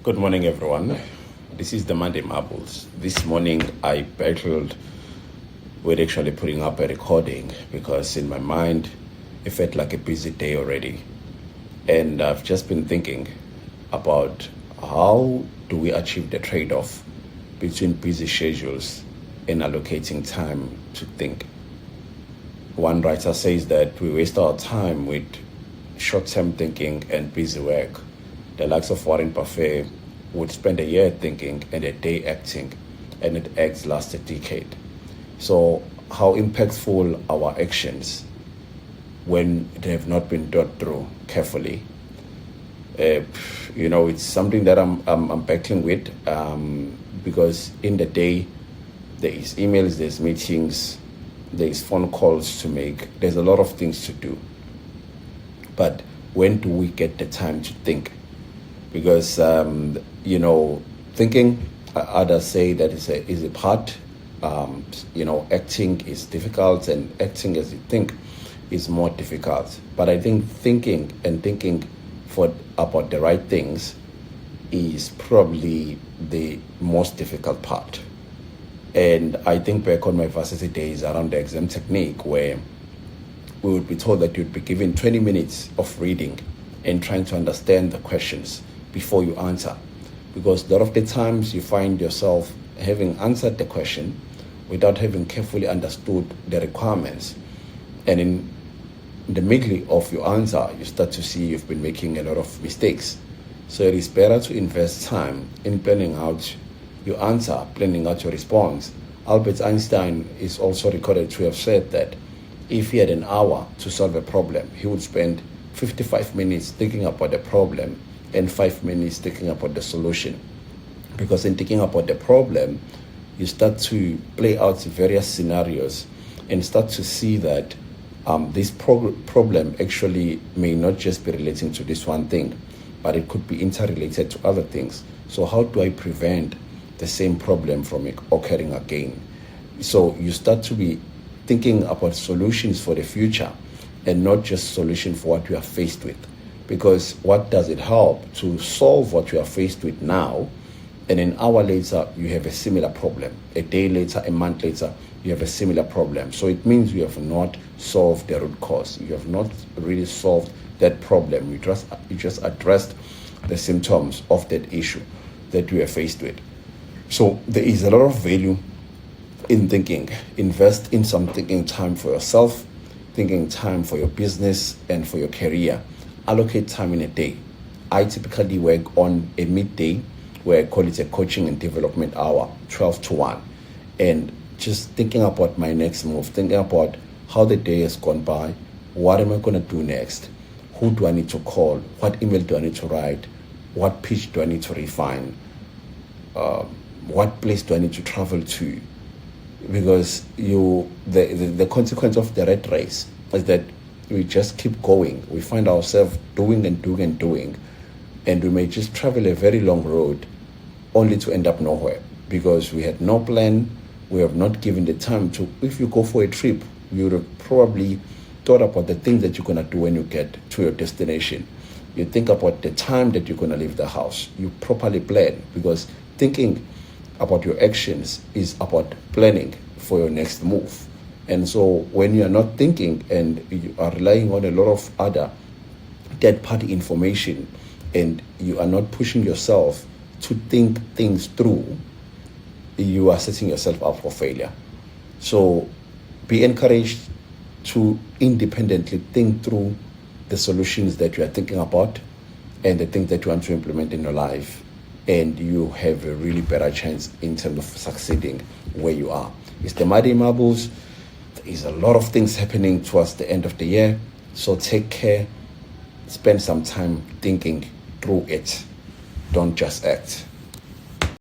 Good morning, everyone. This is the Monday Marbles. This morning, I battled with actually putting up a recording because in my mind, it felt like a busy day already. And I've just been thinking about how do we achieve the trade-off between busy schedules and allocating time to think. One writer says that we waste our time with short-term thinking and busy work. The likes of Warren Buffett would spend a year thinking and a day acting, and it acts lasts a decade. So how impactful our actions when they have not been thought through carefully? It's something that I'm battling with because in the day there is emails, there's meetings, there's phone calls to make, there's a lot of things to do. But when do we get the time to think? Because thinking, others say that is a easy part. Acting is difficult, and acting as you think is more difficult. But I think thinking about the right things is probably the most difficult part. And I think back on my varsity days around the exam technique, where we would be told that you'd be given 20 minutes of reading and trying to understand the questions before you answer. Because a lot of the times you find yourself having answered the question without having carefully understood the requirements. And in the middle of your answer, you start to see you've been making a lot of mistakes. So it is better to invest time in planning out your answer, planning out your response. Albert Einstein is also recorded to have said that if he had an hour to solve a problem, he would spend 55 minutes thinking about the problem and 5 minutes thinking about the solution. Because in thinking about the problem, you start to play out various scenarios and start to see that this problem actually may not just be relating to this one thing, but it could be interrelated to other things. So how do I prevent the same problem from occurring again? So you start to be thinking about solutions for the future and not just solution for what you are faced with. Because what does it help to solve what you are faced with now, and an hour later you have a similar problem, a day later, a month later, you have a similar problem. So it means you have not solved the root cause. You have not really solved that problem. You just addressed the symptoms of that issue that you are faced with. So there is a lot of value in thinking. Invest in some thinking time for yourself, thinking time for your business and for your career. Allocate time in a day. I typically work on a midday where I call it a coaching and development hour, 12 to 1. And just thinking about my next move, thinking about how the day has gone by, what am I going to do next? Who do I need to call? What email do I need to write? What pitch do I need to refine? What place do I need to travel to? Because the consequence of the rat race is that we just keep going. We find ourselves doing, and we may just travel a very long road only to end up nowhere because we had no plan. We have not given the time to. If you go for a trip, you would have probably thought about the things that you're going to do when you get to your destination. You think about the time that you're going to leave the house. You properly plan, because thinking about your actions is about planning for your next move. And so when you are not thinking and you are relying on a lot of other third-party information and you are not pushing yourself to think things through, you are setting yourself up for failure. So be encouraged to independently think through the solutions that you are thinking about and the things that you want to implement in your life, and you have a really better chance in terms of succeeding where you are. It's the Monday Marbles. There is a lot of things happening towards the end of the year, so take care. Spend some time thinking through it. Don't just act.